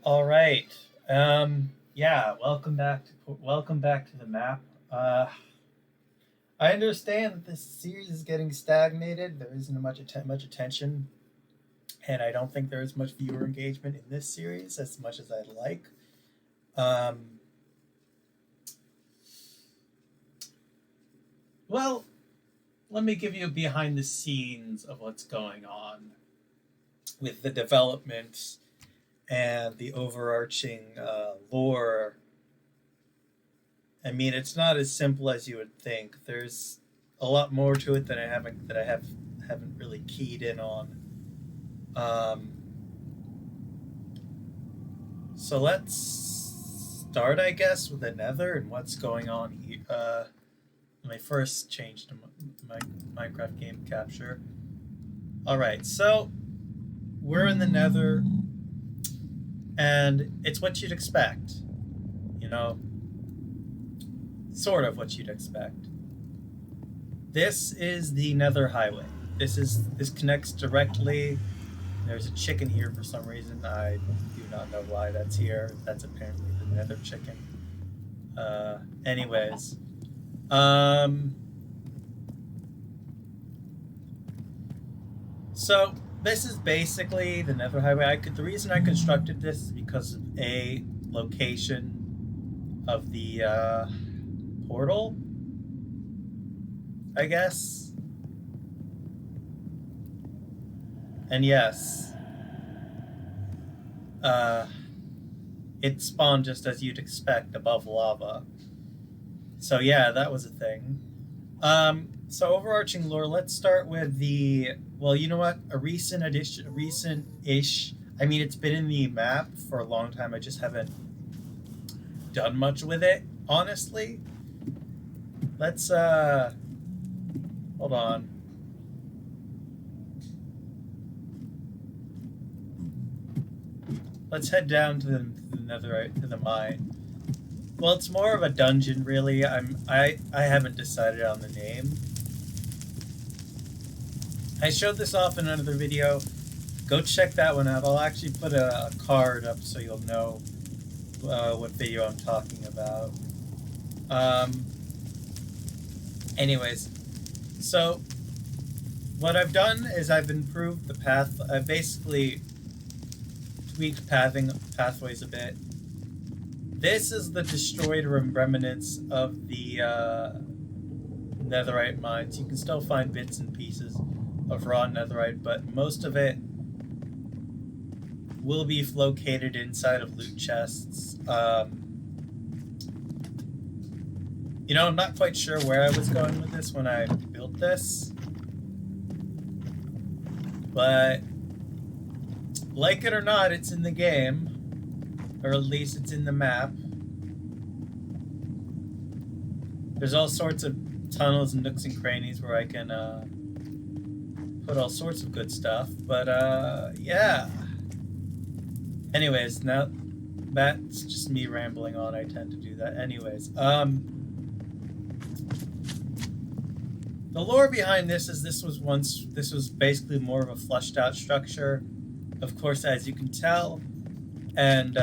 All right. Yeah. Welcome back to the map. I understand that this series is getting stagnated. There isn't much attention, and I don't think there is much viewer engagement in this series as much as I'd like. Um, well, let me give you a behind the scenes of what's going on with the development and the overarching lore. I mean, it's not as simple as you would think. There's a lot more to it that I haven't really keyed in on. Um, so let's start, I guess, with the Nether and what's going on here. Let me first change to my Minecraft game capture. All right, so we're in the Nether, and it's what you'd expect. You know, sort of what you'd expect. This is the Nether Highway. This connects directly. There's a chicken here for some reason. I do not know why that's here. That's apparently the Nether chicken. Anyways, um, so this is basically the Nether Highway. The reason I constructed this is because of a location of the portal, I guess. And yes, uh, it spawned just as you'd expect above lava. So yeah, that was a thing. So overarching lore. Let's start with the. Well, you know what? A recent addition, recent-ish. I mean, it's been in the map for a long time. I just haven't done much with it, honestly. Let's hold on. Let's head down to the netherite to the mine. Well, it's more of a dungeon, really. I haven't decided on the name. I showed this off in another video. Go check that one out. I'll actually put a card up so you'll know what video I'm talking about. Anyways, so what I've done is I've improved the path. I've basically tweaked pathways a bit. This is the destroyed remnants of the netherite mines. You can still find bits and pieces of raw netherite, but most of it will be located inside of loot chests. I'm not quite sure where I was going with this when I built this, but like it or not, it's in the game, or at least it's in the map. There's all sorts of tunnels and nooks and crannies where I can put all sorts of good stuff, but yeah. Anyways, now that's just me rambling on. I tend to do that. Anyways, the lore behind this is this was basically more of a fleshed out structure, of course, as you can tell, and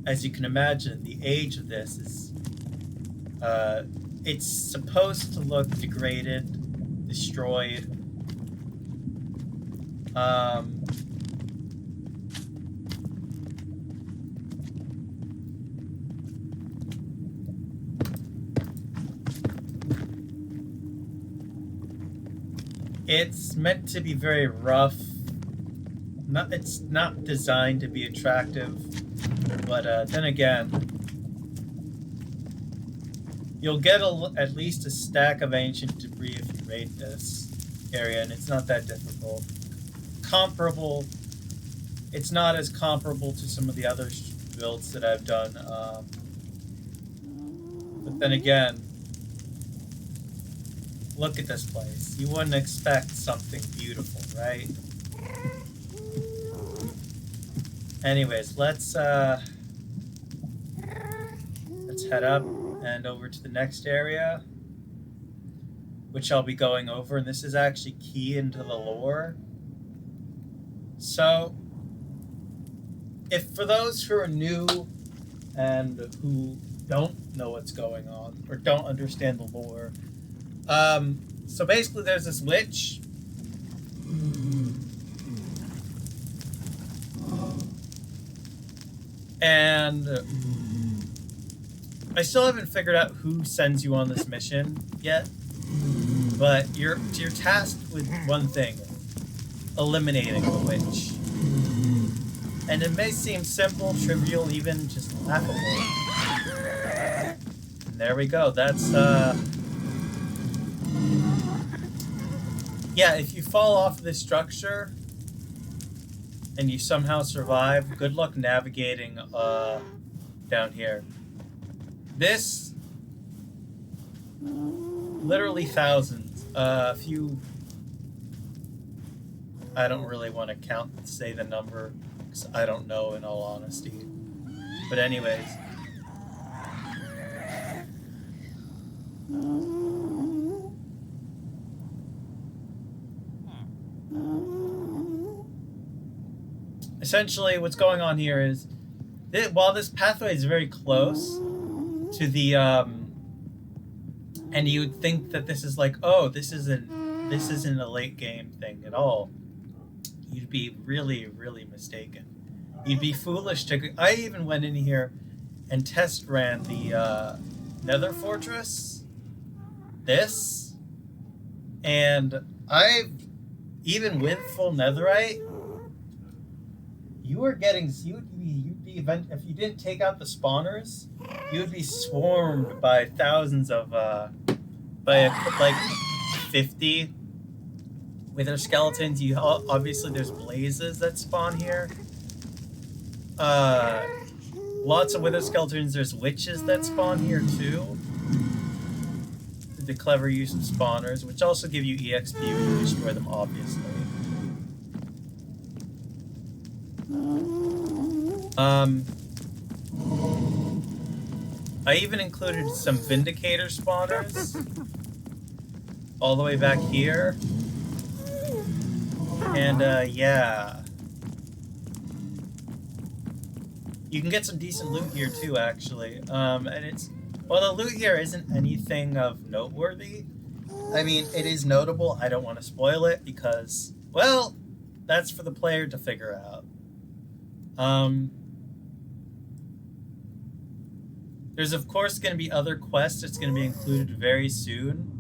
as you can imagine, the age of this is it's supposed to look degraded, destroyed. It's meant to be very rough. It's not designed to be attractive, but then again, you'll get at least a stack of ancient debris if you raid this area, and it's not that difficult. It's not as comparable to some of the other builds that I've done, but then again, look at this place. You wouldn't expect something beautiful, right? Anyways, let's head up and over to the next area, which I'll be going over, and this is actually key into the lore. So if for those who are new and who don't know what's going on or don't understand the lore, so basically there's this witch. And I still haven't figured out who sends you on this mission yet, but you're tasked with one thing: eliminating the witch. And it may seem simple, trivial, even just laughable. And there we go. That's yeah. If you fall off this structure and you somehow survive, good luck navigating down here. This, literally thousands, few, I don't really want to say the number, because I don't know in all honesty. But anyways. Essentially, what's going on here is, while this pathway is very close to the, and you would think that this is like, oh, this isn't a late game thing at all. You'd be really, really mistaken. You'd be foolish to. I even went in here and test ran the Nether Fortress. This, and even with full netherite, you'd be if you didn't take out the spawners, you would be swarmed by thousands of by like 50 wither skeletons. Obviously there's blazes that spawn here. Lots of wither skeletons. There's witches that spawn here too. The clever use of spawners, which also give you EXP when you destroy them, obviously. I even included some Vindicator spawners all the way back here. And, yeah. You can get some decent loot here, too, actually. And it's... Well, the loot here isn't anything of noteworthy. I mean, it is notable. I don't want to spoil it because, well, that's for the player to figure out. There's, of course, going to be other quests that's going to be included very soon.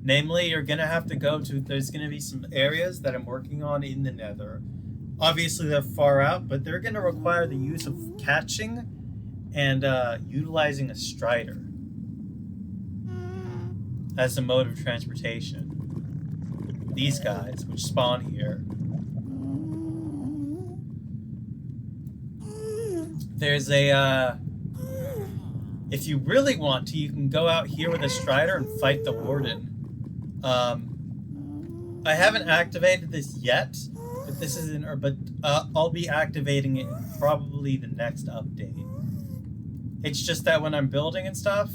Namely, you're going to have to go to... There's going to be some areas that I'm working on in the Nether. Obviously, they're far out, but they're going to require the use of catching and utilizing a strider as a mode of transportation. These guys, which spawn here. There's a, if you really want to, you can go out here with a strider and fight the warden. I haven't activated this yet, but this is I'll be activating it in probably the next update. It's just that when I'm building and stuff,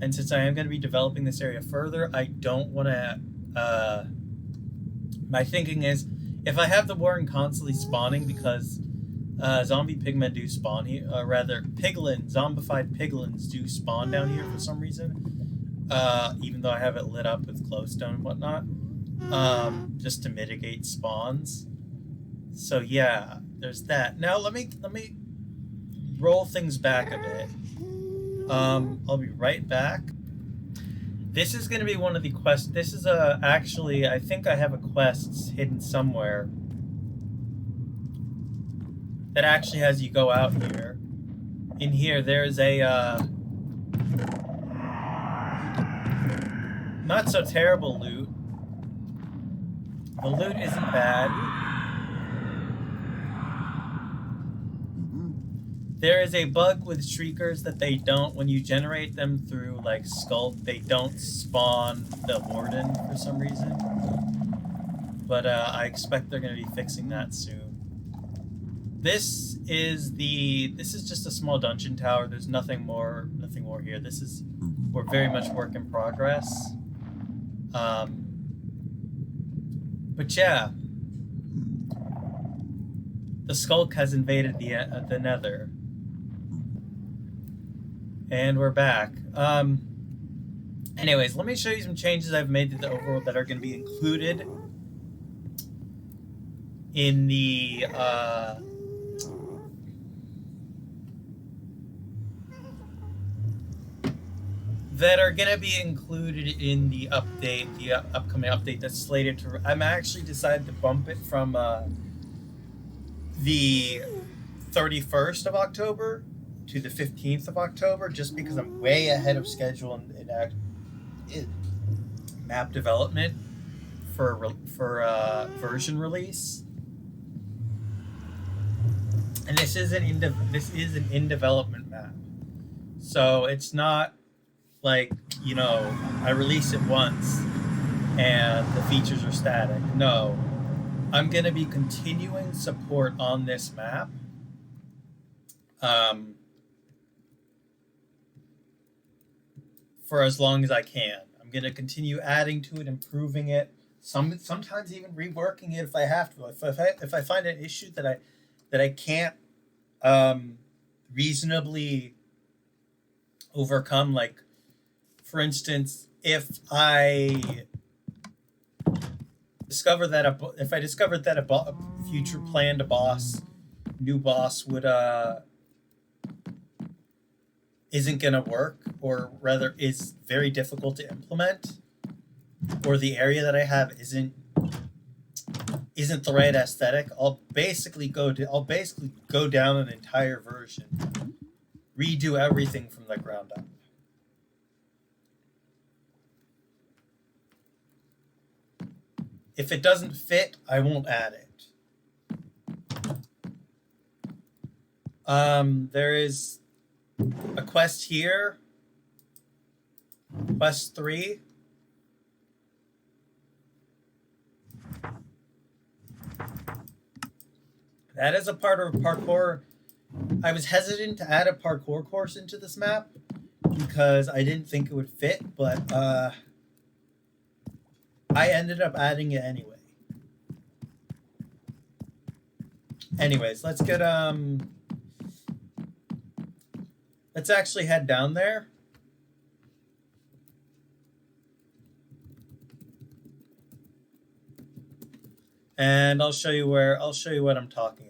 and since I am going to be developing this area further, I don't want to, my thinking is, if I have the warden constantly spawning, because zombie pigmen do spawn here, zombified piglins do spawn down here for some reason, even though I have it lit up with glowstone and whatnot, just to mitigate spawns. So yeah, there's that. Now let me roll things back a bit. I'll be right back. This is going to be one of the quests. This is actually, I think I have a quest hidden somewhere that actually has you go out here. In here, there's a not so terrible loot. The loot isn't bad. There is a bug with shriekers that they don't, when you generate them through like Sculpt, they don't spawn the warden for some reason. But I expect they're going to be fixing that soon. This is just a small dungeon tower. There's nothing more here. We're very much work in progress. But yeah. The Skulk has invaded the Nether. And we're back. Anyways, let me show you some changes I've made to the overworld that are going to be included in the update, the upcoming update that's slated to. I'm actually decided to bump it from the 31st of October to the 15th of October, just because I'm way ahead of schedule in map development for version release. And this is an in development map, so it's not like, you know, I release it once and the features are static. No, I'm going to be continuing support on this map for as long as I can. I'm going to continue adding to it, improving it, sometimes even reworking it if I have to. If I find an issue that I can't reasonably overcome, like, for instance, if I discovered that a future planned new boss would isn't gonna work, or rather is very difficult to implement, or the area that I have isn't the right aesthetic, I'll basically go down an entire version, redo everything from the ground up. If it doesn't fit, I won't add it. There is a quest here. Quest 3. That is a part of parkour. I was hesitant to add a parkour course into this map because I didn't think it would fit, but I ended up adding it anyway. Anyways, let's actually head down there. And I'll show you what I'm talking about.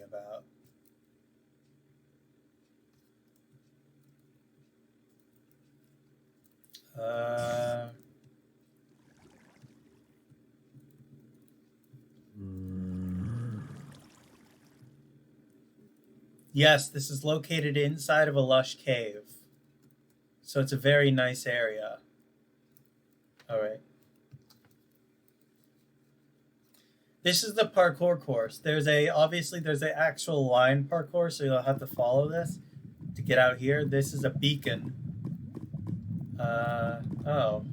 Yes, this is located inside of a lush cave. So it's a very nice area. All right. This is the parkour course. There's an actual line parkour, so you'll have to follow this to get out here. This is a beacon. Oh.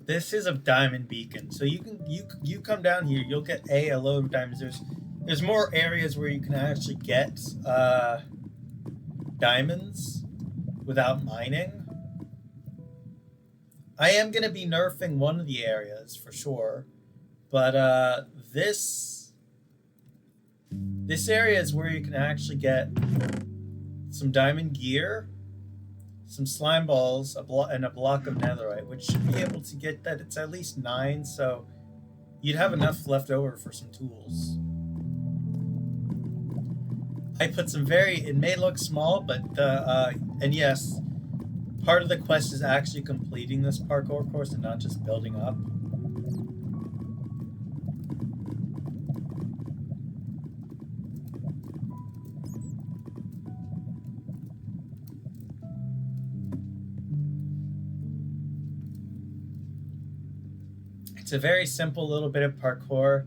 This is a diamond beacon, so you come down here, you'll get a load of diamonds. There's more areas where you can actually get diamonds without mining. I am gonna be nerfing one of the areas for sure, but this area is where you can actually get some diamond gear, some slime balls, and a block of netherite, which should be able to get that. It's at least 9, so you'd have enough left over for some tools. I put some it may look small, but and yes, part of the quest is actually completing this parkour course and not just building up. It's a very simple little bit of parkour,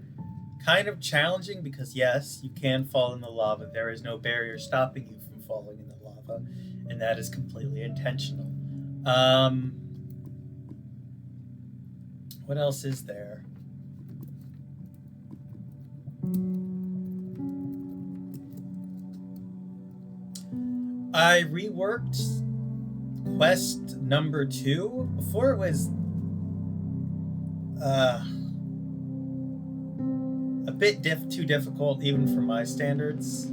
kind of challenging because yes, you can fall in the lava. There is no barrier stopping you from falling in the lava, and that is completely intentional. What else is there? I reworked quest number 2. Before it was a bit too difficult even for my standards.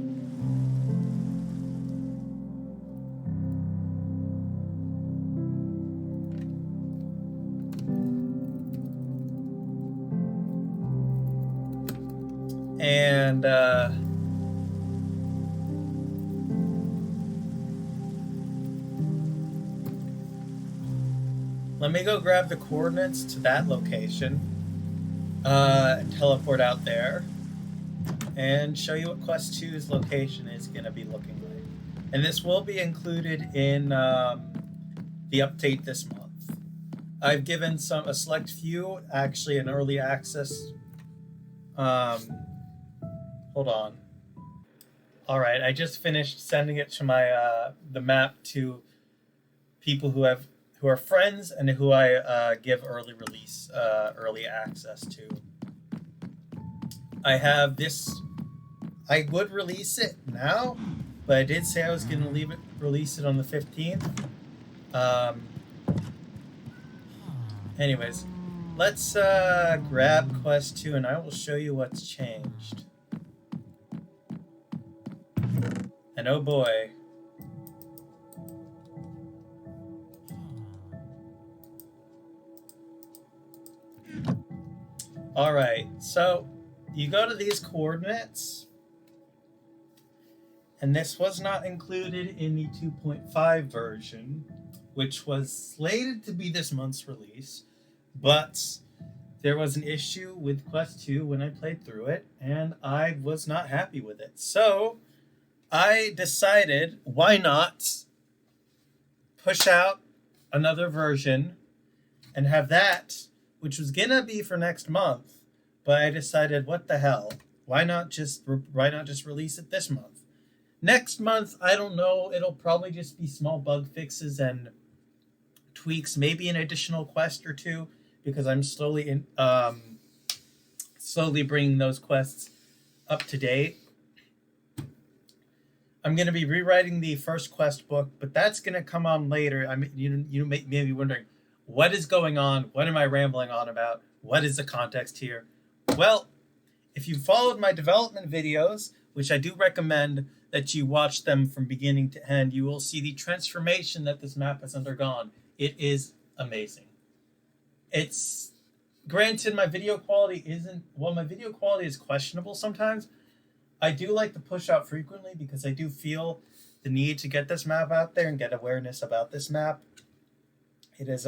And let me go grab the coordinates to that location and teleport out there and show you what Quest 2's location is going to be looking like. And this will be included in the update this month. I've given a select few actually an early access. Hold on. All right, I just finished sending it to my the map to people who are friends and who I give early release, early access to. I have this. I would release it now, but I did say I was going to release it on the 15th. Anyways, let's grab Quest 2 and I will show you what's changed. And oh boy. Alright, so you go to these coordinates, and this was not included in the 2.5 version, which was slated to be this month's release, but there was an issue with Quest 2 when I played through it, and I was not happy with it. So I decided, why not push out another version and have that, which was gonna be for next month, but I decided, what the hell? Why not just release it this month? Next month, I don't know. It'll probably just be small bug fixes and tweaks, maybe an additional quest or two, because I'm slowly bringing those quests up to date. I'm going to be rewriting the first quest book, but that's going to come on later. I mean, you may be wondering, what is going on? What am I rambling on about? What is the context here? Well, if you followed my development videos, which I do recommend that you watch them from beginning to end, you will see the transformation that this map has undergone. It is amazing. It's granted my video quality is questionable sometimes. I do like to push out frequently because I do feel the need to get this map out there and get awareness about this map. It is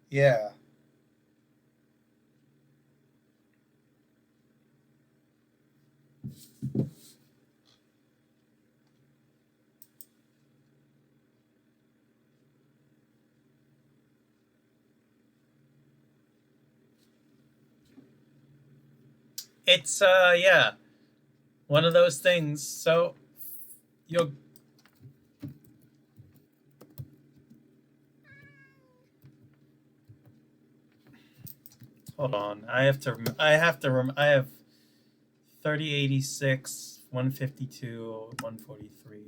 yeah. It's yeah, one of those things. So you'll hold on. I have 3086, 152, 143. --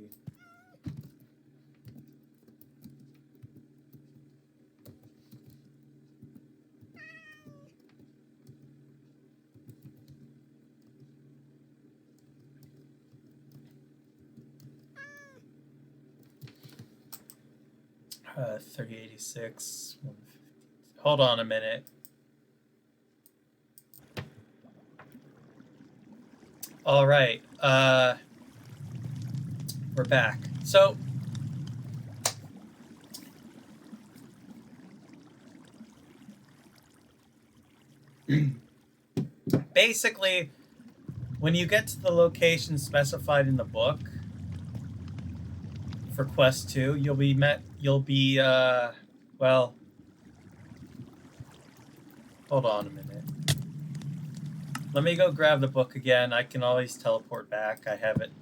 3086, 150. Hold on a minute. All right, we're back. So basically, when you get to the location specified in the book for Quest 2, well, hold on a minute. Let me go grab the book again. I can always teleport back. I have it.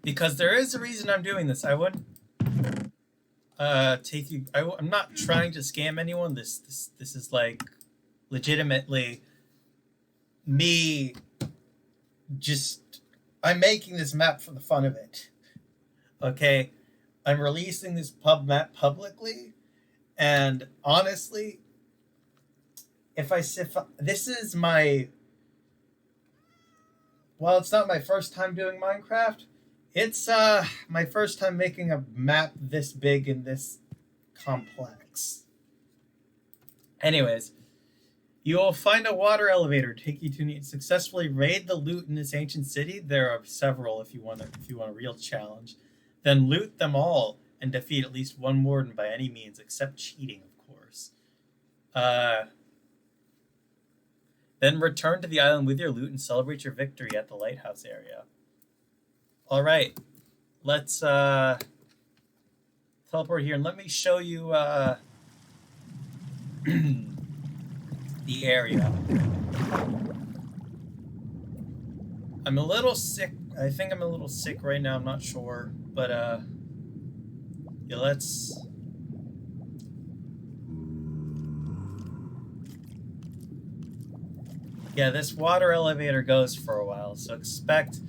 because there is a reason I'm doing this. I wouldn't take you. I'm not trying to scam anyone. This is like legitimately me. Just I'm making this map for the fun of it. Okay, I'm releasing this pub map publicly, and honestly, if this is my, well, it's not my first time doing Minecraft. It's my first time making a map this big and this complex. Anyways, you will find a water elevator take you to successfully raid the loot in this ancient city. There are several if you want a real challenge. Then loot them all and defeat at least one warden by any means, except cheating, of course. Then return to the island with your loot and celebrate your victory at the lighthouse area. All right, let's teleport here and let me show you the area. I'm a little sick. I think I'm a little sick right now. I'm not sure, but yeah, let's. Yeah, this water elevator goes for a while, so expect.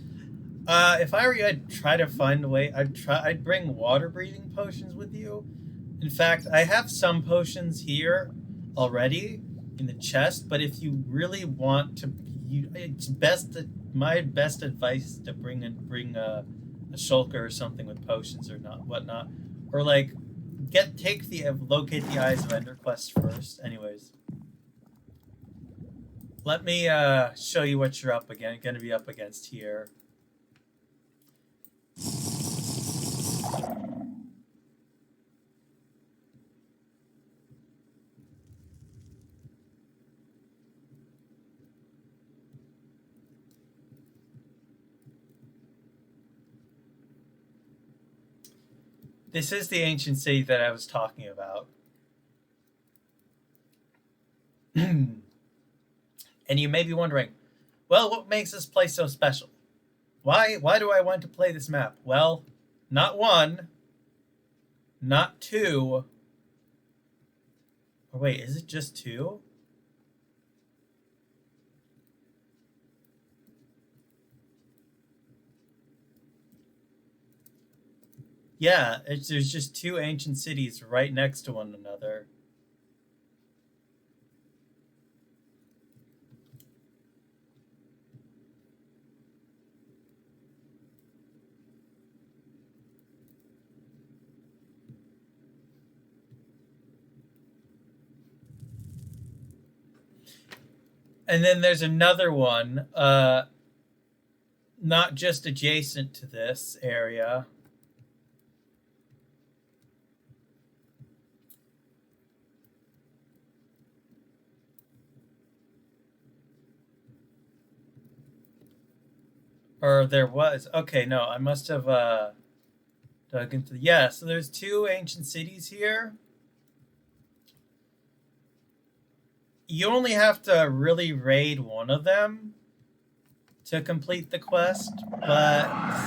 If I were you, I'd try to find a way. I'd bring water breathing potions with you. In fact, I have some potions here already in the chest, but if you really want to, it's best. My best advice is to bring a shulker or something with potions or not whatnot, or like locate the Eyes of Ender quest first. Anyways, let me show you what you're going to be up against here. This is the ancient city that I was talking about. And you may be wondering, well, what makes this place so special? Why do I want to play this map? Well, not one, not two. Or wait, is it just two? Yeah, there's just two ancient cities right next to one another. And then there's another one, not just adjacent to this area. Or there was. Okay, no, I must have dug into the... Yeah, so there's two ancient cities here. You only have to really raid one of them to complete the quest, but...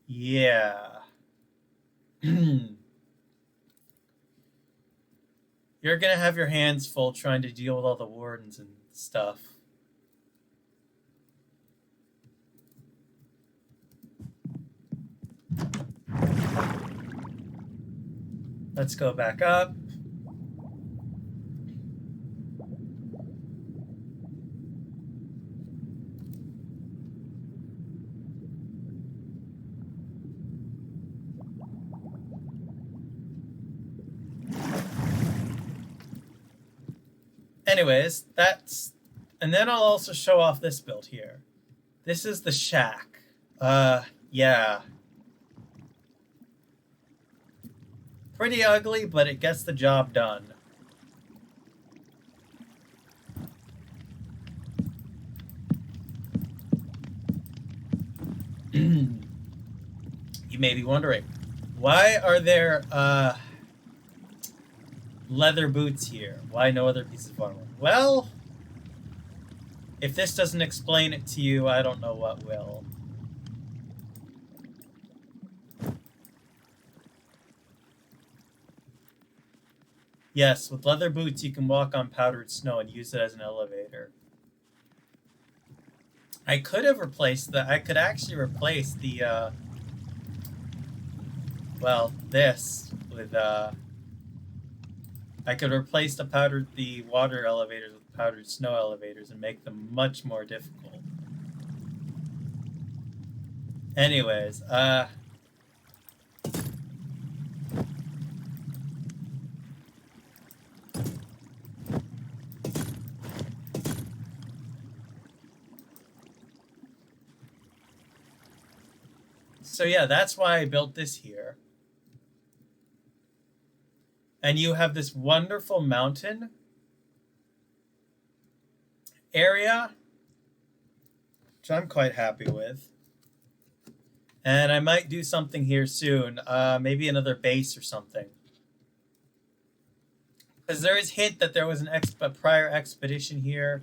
yeah. You're gonna have your hands full trying to deal with all the wardens and stuff. Let's go back up. Anyways, and then I'll also show off this build here. This is the shack. Yeah. Pretty ugly, but it gets the job done. You may be wondering, why are there, leather boots here? Why no other pieces of armor? Well, if this doesn't explain it to you, I don't know what will. Yes, with leather boots you can walk on powdered snow and use it as an elevator. I could have replaced that. I could actually replace the, well, this with, I could replace the water elevators with powdered snow elevators and make them much more difficult. Anyways, so yeah, that's why I built this here. And you have this wonderful mountain area, which I'm quite happy with. And I might do something here soon, maybe another base or something. Because there is hint that there was a prior expedition here.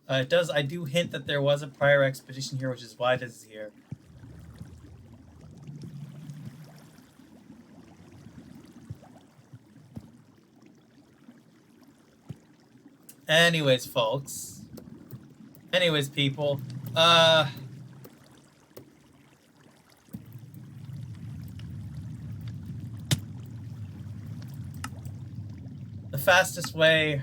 I do hint that there was a prior expedition here, which is why this is here. Anyways, folks. Anyways, people. The fastest way...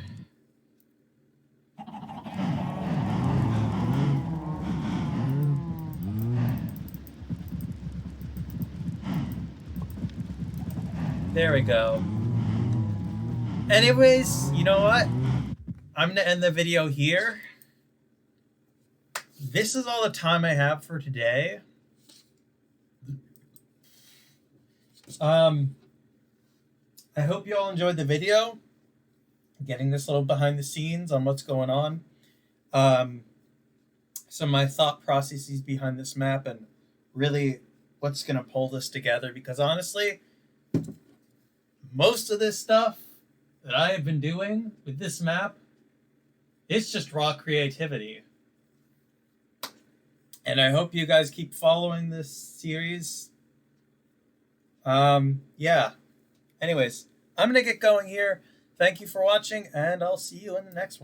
There we go. Anyways, you know what? I'm gonna end the video here. This is all the time I have for today. I hope you all enjoyed the video. Getting this little behind the scenes on what's going on. Some of my thought processes behind this map and really what's gonna pull this together, because honestly, most of this stuff that I have been doing with this map, it's just raw creativity. And I hope you guys keep following this series. Yeah. Anyways, I'm going to get going here. Thank you for watching, and I'll see you in the next one.